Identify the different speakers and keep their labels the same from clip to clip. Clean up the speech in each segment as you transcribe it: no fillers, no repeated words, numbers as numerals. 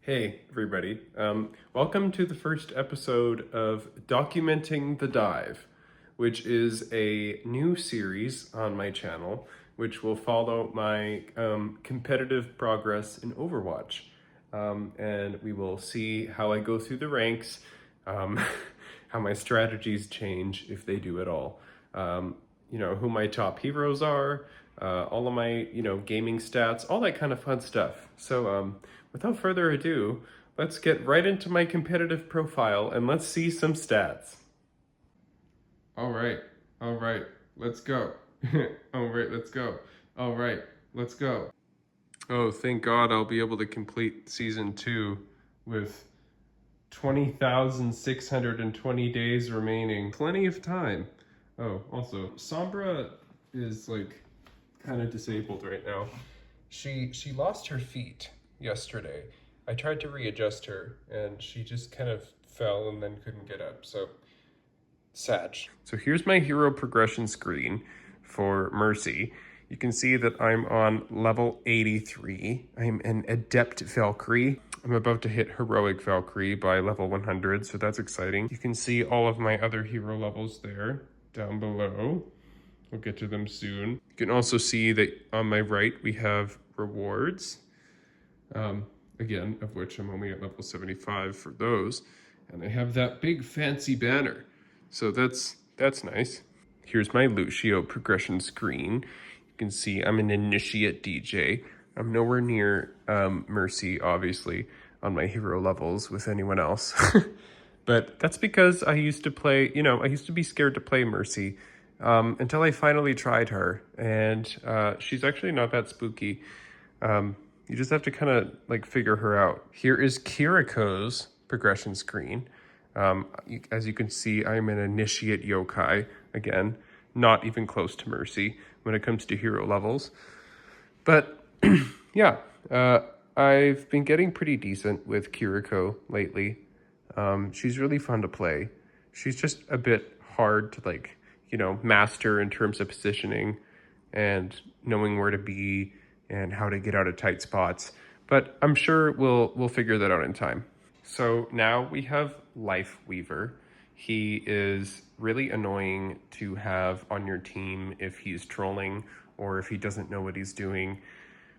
Speaker 1: Hey, everybody. Welcome to the first episode of Documenting the Dive, which is a new series on my channel, which will follow my competitive progress in Overwatch. And we will see how I go through the ranks, um, how my strategies change, if they do at all. Who my top heroes are, all of my, gaming stats, all that kind of fun stuff. So, without further ado, let's get right into my competitive profile and let's see some stats. All right, let's go. All right, let's go. All right, let's go. Oh, thank God I'll be able to complete season 2 with 20,620 days remaining. Plenty of time. Oh, also, Sombra is like kind of disabled right now. She lost her feet yesterday. I tried to readjust her and she just kind of fell and then couldn't get up. So sad. So here's my hero progression screen for Mercy. You can see that I'm on level 83. I'm an Adept Valkyrie. I'm about to hit Heroic Valkyrie by level 100, so that's exciting. You can see all of my other hero levels there down below. We'll get to them soon. You can also see that on my right we have rewards. Again, of which I'm only at level 75 for those. And I have that big fancy banner. So that's nice. Here's my Lucio progression screen. You can see I'm an Initiate DJ. I'm nowhere near Mercy, obviously, on my hero levels with anyone else. But that's because I used to play, I used to be scared to play Mercy until I finally tried her. And she's actually not that spooky. You just have to kind of like figure her out. Here is Kiriko's progression screen. As you can see, I'm an Initiate Yokai. Again, not even close to Mercy when it comes to hero levels. But yeah, I've been getting pretty decent with Kiriko lately. She's really fun to play. She's just a bit hard to master in terms of positioning and knowing where to be and how to get out of tight spots. But I'm sure we'll figure that out in time. So now we have Life Weaver. He is really annoying to have on your team if he's trolling or if he doesn't know what he's doing,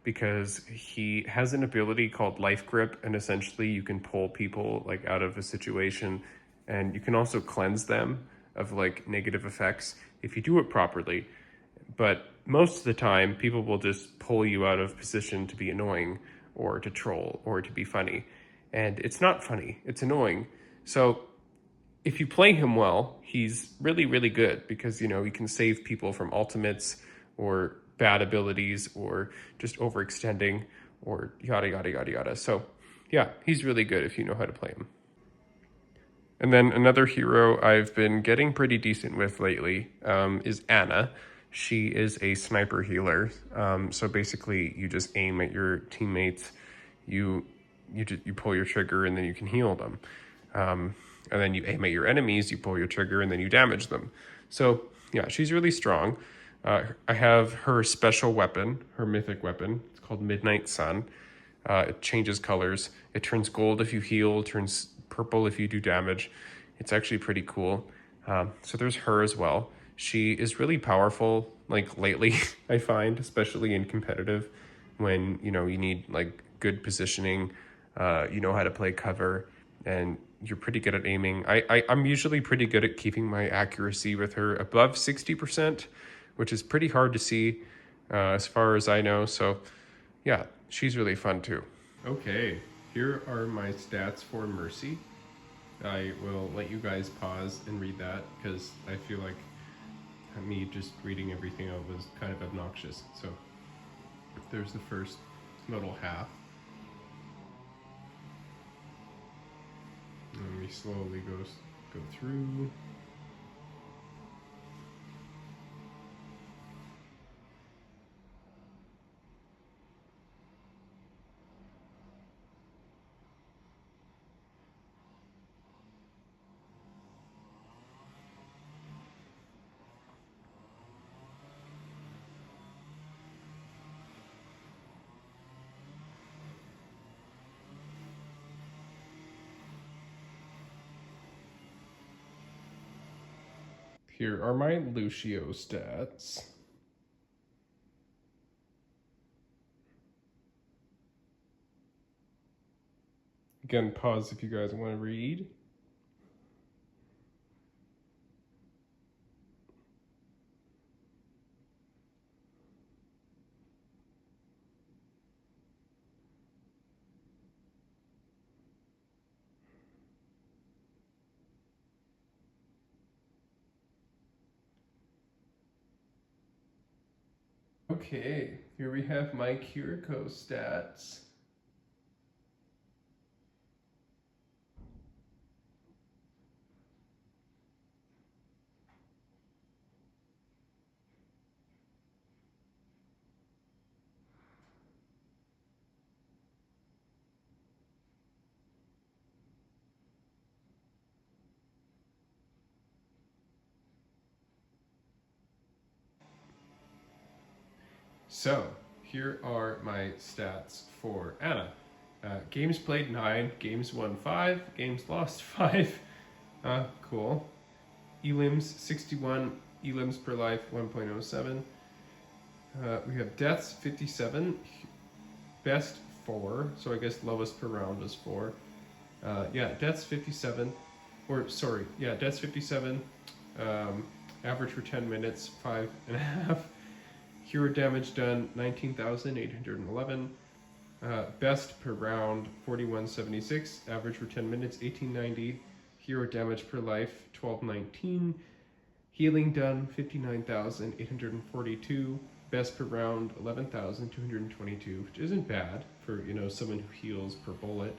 Speaker 1: because he has an ability called Life Grip, and essentially you can pull people like out of a situation, and you can also cleanse them of like negative effects if you do it properly. But most of the time, people will just pull you out of position to be annoying or to troll or to be funny. And it's not funny, it's annoying. So if you play him well, he's really, really good because, he can save people from ultimates or bad abilities or just overextending or yada, yada, yada, yada. So yeah, he's really good if you know how to play him. And then another hero I've been getting pretty decent with lately is Anna. She is a sniper healer. So basically, you just aim at your teammates, you pull your trigger, and then you can heal them. And then you aim at your enemies, you pull your trigger, and then you damage them. So yeah, she's really strong. I have her special weapon, her mythic weapon. It's called Midnight Sun. It changes colors. It turns gold if you heal, turns purple if you do damage. It's actually pretty cool. So there's her as well. She is really powerful, like lately, I find, especially in competitive, when, you need like good positioning, you know how to play cover, and you're pretty good at aiming. I'm usually pretty good at keeping my accuracy with her above 60%, which is pretty hard to see as far as I know. So yeah, she's really fun too. Okay, here are my stats for Mercy. I will let you guys pause and read that because I feel like me just reading everything out was kind of obnoxious. So there's the first little half. And we slowly go through. Here are my Lucio stats. Again, pause if you guys want to read. Okay, here we have my Kiriko stats. So, here are my stats for Anna. Games played 9, games won 5, games lost 5. Cool. Elims 61, elims per life 1.07. We have deaths 57, best 4, so I guess lowest per round was 4. Yeah, deaths 57, deaths 57, average for 10 minutes, 5.5. Hero damage done 19,811. Best per round 4176. Average for 10 minutes 1890. Hero damage per life 1219. Healing done 59,842. Best per round 11,222, which isn't bad for someone who heals per bullet.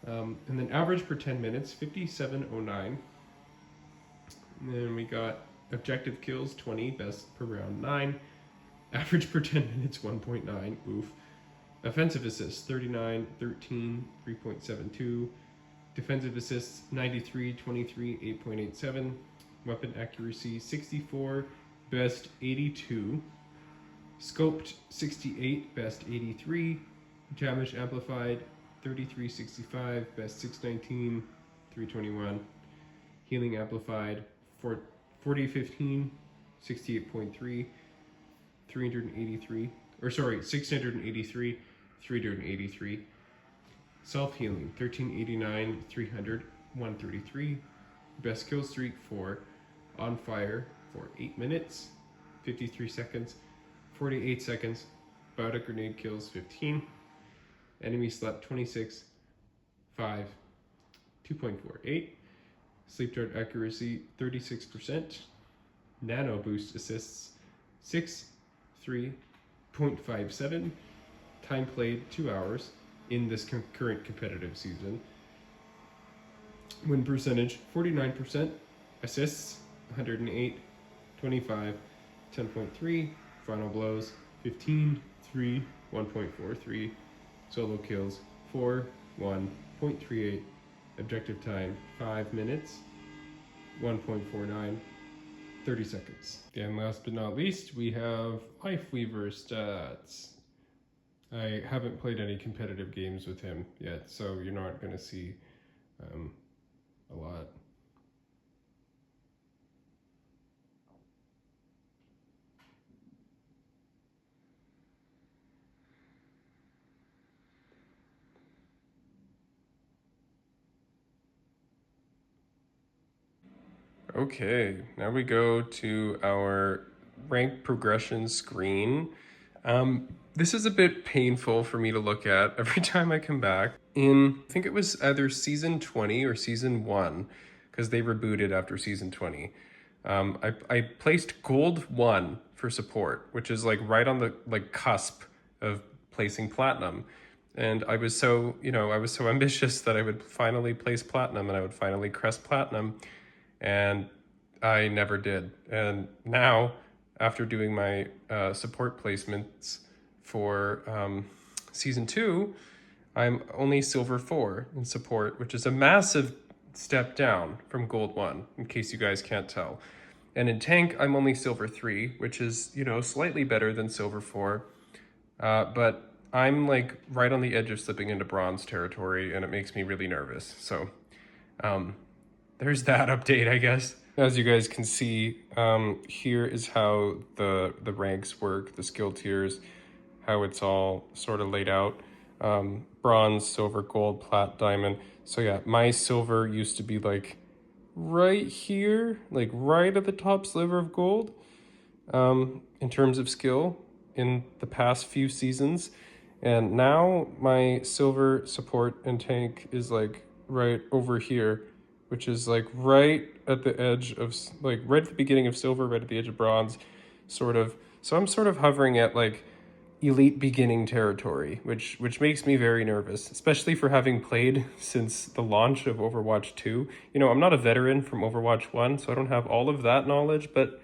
Speaker 1: And then average per 10 minutes 5709. And then we got objective kills 20. Best per round 9. Average per 10 minutes, 1.9, oof. Offensive assists, 39, 13, 3.72. Defensive assists, 93, 23, 8.87. Weapon accuracy, 64, best 82. Scoped, 68, best 83. Damage amplified, 3365, best 619, 321. Healing amplified, 4015, 68.3. 683, 383. Self-healing, 1389, 300, 133. Best kill streak 4. On fire for 8 minutes, 53 seconds, 48 seconds. Bowed grenade kills 15. Enemy slept 26, 5, 2.48. Sleep dart accuracy 36%. Nano boost assists 6, 3.57. Time played 2 hours in this current competitive season. Win percentage 49%. Assists 108, 25, 10.3. Final blows 15, 3, 1.43. Solo kills 4, 1.38. Objective time 5 minutes, 1.49. 30 seconds. And last but not least, we have Lifeweaver stats. I haven't played any competitive games with him yet, so you're not going to see a lot. Okay, now we go to our rank progression screen. This is a bit painful for me to look at every time I come back. I think it was either season 20 or season 1, because they rebooted after season 20. I placed gold 1 for support, which is like right on the cusp of placing platinum. And I was so ambitious that I would finally place platinum and I would finally crest platinum. And I never did. And now, after doing my support placements for season 2, I'm only silver 4 in support, which is a massive step down from gold 1, in case you guys can't tell. And in tank, I'm only silver 3, which is, slightly better than silver 4. But I'm like right on the edge of slipping into bronze territory, and it makes me really nervous. So there's that update, I guess. As you guys can see, here is how the ranks work, the skill tiers, how it's all sort of laid out. Bronze, silver, gold, plat, diamond. So yeah, my silver used to be like right here, like right at the top sliver of gold, in terms of skill in the past few seasons. And now my silver support and tank is like right over here, which is like right at the edge of, like right at the beginning of silver, right at the edge of bronze, sort of. So I'm sort of hovering at like elite beginning territory, which makes me very nervous, especially for having played since the launch of Overwatch 2. You know, I'm not a veteran from Overwatch 1, so I don't have all of that knowledge, but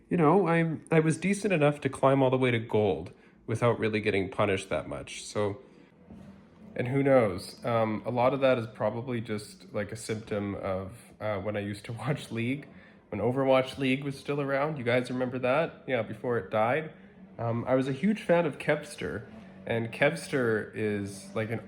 Speaker 1: you know, I was decent enough to climb all the way to gold without really getting punished that much. So, and who knows? A lot of that is probably just like a symptom of when I used to watch League, when Overwatch League was still around. You guys remember that? Yeah, before it died. I was a huge fan of Kevster, and Kevster is like an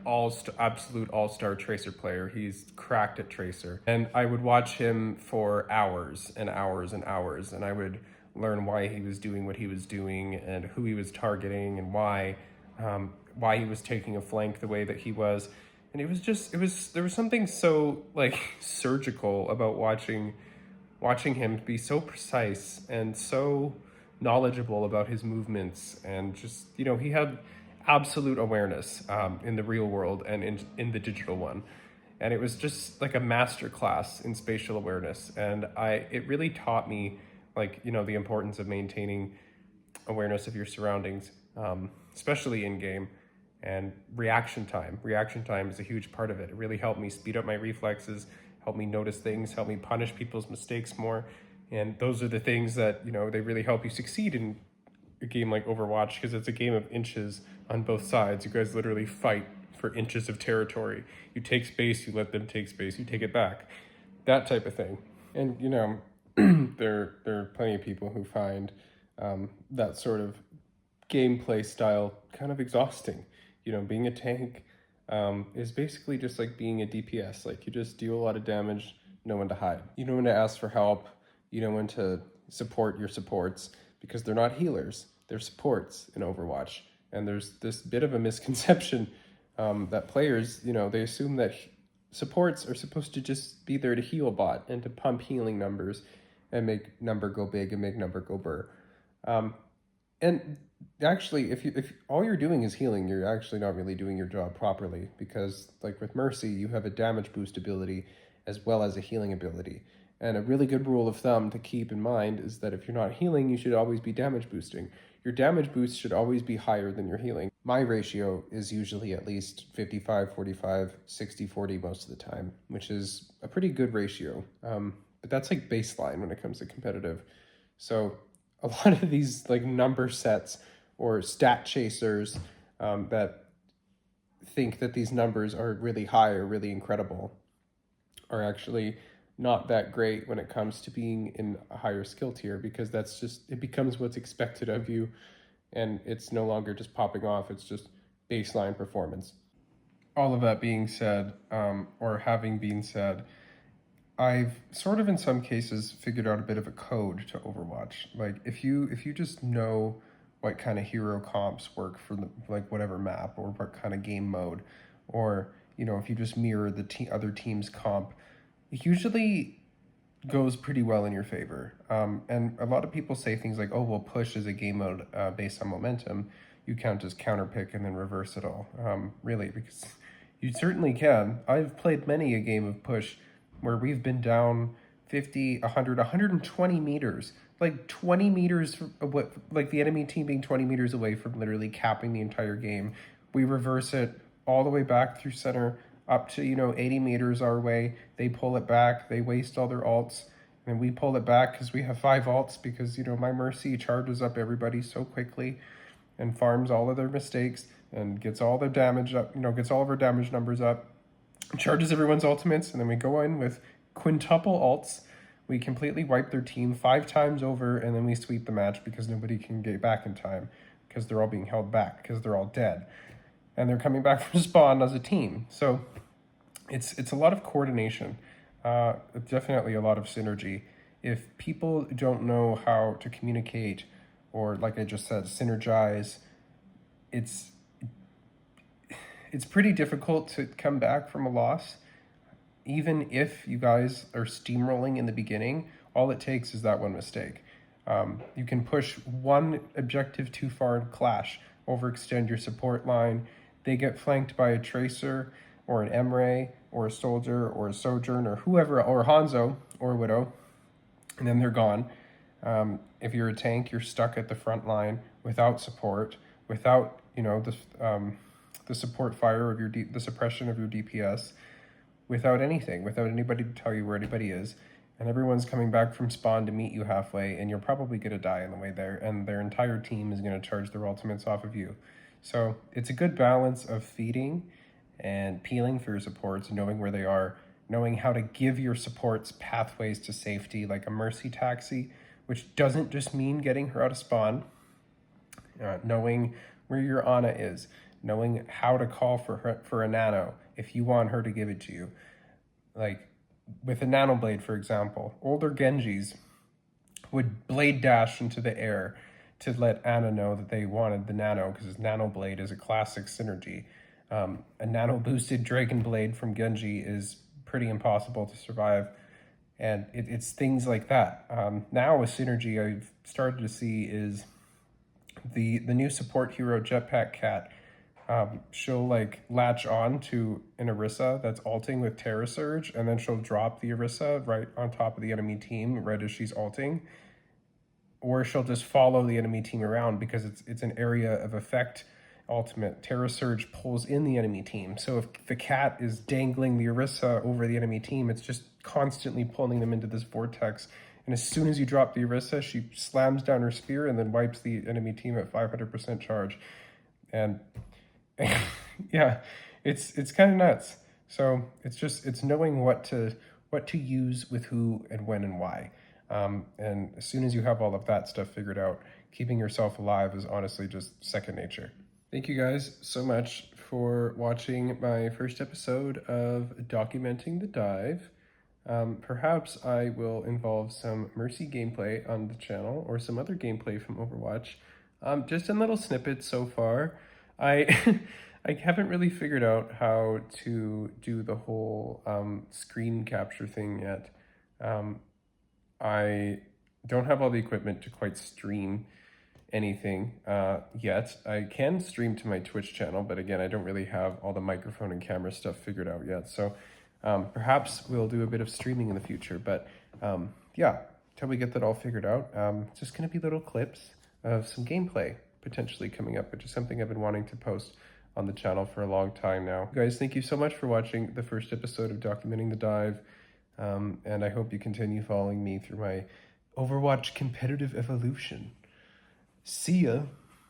Speaker 1: absolute all-star Tracer player. He's cracked at Tracer, and I would watch him for hours and hours and hours, and I would learn why he was doing what he was doing and who he was targeting and why he was taking a flank the way that he was. And there was something so like surgical about watching him be so precise and so knowledgeable about his movements, and just, you know, he had absolute awareness in the real world and in the digital one. And it was just like a master class in spatial awareness. And it really taught me, like, you know, the importance of maintaining awareness of your surroundings, especially in game. And reaction time is a huge part of it. It really helped me speed up my reflexes, help me notice things, help me punish people's mistakes more. And those are the things that, you know, they really help you succeed in a game like Overwatch, because it's a game of inches on both sides. You guys literally fight for inches of territory. You take space, you let them take space, you take it back. That type of thing. And, you know, there are plenty of people who find that sort of gameplay style kind of exhausting. You know, being a tank is basically just like being a DPS. Like, you just deal a lot of damage, know when to hide. You know when to ask for help. You know when to support your supports, because they're not healers. They're supports in Overwatch. And there's this bit of a misconception that players, you know, they assume that supports are supposed to just be there to heal a bot and to pump healing numbers and make number go big and make number go burr. And actually, if all you're doing is healing, you're actually not really doing your job properly, because like with Mercy, you have a damage boost ability as well as a healing ability. And a really good rule of thumb to keep in mind is that if you're not healing, you should always be damage boosting. Your damage boost should always be higher than your healing. My ratio is usually at least 55-45, 60-40 most of the time, which is a pretty good ratio. But that's like baseline when it comes to competitive. So a lot of these like number sets or stat chasers that think that these numbers are really high or really incredible are actually not that great when it comes to being in a higher skill tier, because that's just, it becomes what's expected of you, and it's no longer just popping off, it's just baseline performance. All of that being said, or having been said, I've sort of in some cases figured out a bit of a code to Overwatch. Like if you just know what kind of hero comps work for like whatever map or what kind of game mode, or, you know, if you just mirror the other team's comp, it usually goes pretty well in your favor. And a lot of people say things like, oh, well, push is a game mode based on momentum. You count as counterpick and then reverse it all. Really, because you certainly can. I've played many a game of push where we've been down 50, 100, 120 meters, like 20 meters, like the enemy team being 20 meters away from literally capping the entire game. We reverse it all the way back through center, up to, you know, 80 meters our way. They pull it back, they waste all their ults, and we pull it back because we have 5 ults, because, you know, my Mercy charges up everybody so quickly and farms all of their mistakes and gets all their damage up, you know, gets all of our damage numbers up, charges everyone's ultimates, and then we go in with quintuple ults. We completely wipe their team 5 times over, and then we sweep the match because nobody can get back in time, because they're all being held back, because they're all dead. And they're coming back from spawn as a team. So it's a lot of coordination. Definitely a lot of synergy. If people don't know how to communicate, or like I just said, synergize, it's it's pretty difficult to come back from a loss. Even if you guys are steamrolling in the beginning, all it takes is that one mistake. You can push one objective too far and clash, overextend your support line. They get flanked by a tracer or an Emre or a soldier or a sojourn or whoever, or Hanzo or Widow, and then they're gone. If you're a tank, you're stuck at the front line without support, without the support fire of the suppression of your DPS, without anything, without anybody to tell you where anybody is, and everyone's coming back from spawn to meet you halfway, and you're probably going to die on the way there, and their entire team is going to charge their ultimates off of you. So it's a good balance of feeding and peeling for your supports, knowing where they are, knowing how to give your supports pathways to safety, like a mercy taxi, which doesn't just mean getting her out of spawn, knowing where your Ana is, knowing how to call for a nano if you want her to give it to you. Like with a nano blade, for example, older Genjis would blade dash into the air to let Ana know that they wanted the nano, because nano blade is a classic synergy. A nano boosted Dragon Blade from Genji is pretty impossible to survive. And it's things like that. Now a synergy I've started to see is the new support hero Jetpack Cat. She'll like latch on to an Orisa that's ulting with Terra Surge, and then she'll drop the Orisa right on top of the enemy team right as she's ulting. Or she'll just follow the enemy team around because it's an area of effect ultimate. Terra Surge pulls in the enemy team. So if the cat is dangling the Orisa over the enemy team, it's just constantly pulling them into this vortex. And as soon as you drop the Orisa, she slams down her spear and then wipes the enemy team at 500% charge. And yeah, it's kind of nuts. So it's knowing what to use with who and when and why. And as soon as you have all of that stuff figured out, keeping yourself alive is honestly just second nature. Thank you guys so much for watching my first episode of Documenting the Dive. Perhaps I will involve some Mercy gameplay on the channel or some other gameplay from Overwatch. Just in little snippets so far. I I haven't really figured out how to do the whole screen capture thing yet. I don't have all the equipment to quite stream anything yet. I can stream to my Twitch channel, but again, I don't really have all the microphone and camera stuff figured out yet. So perhaps we'll do a bit of streaming in the future, but yeah, till we get that all figured out, it's just going to be little clips of some gameplay potentially coming up, which is something I've been wanting to post on the channel for a long time now. Guys, thank you so much for watching the first episode of Documenting the Dive, and I hope you continue following me through my Overwatch competitive evolution. See ya!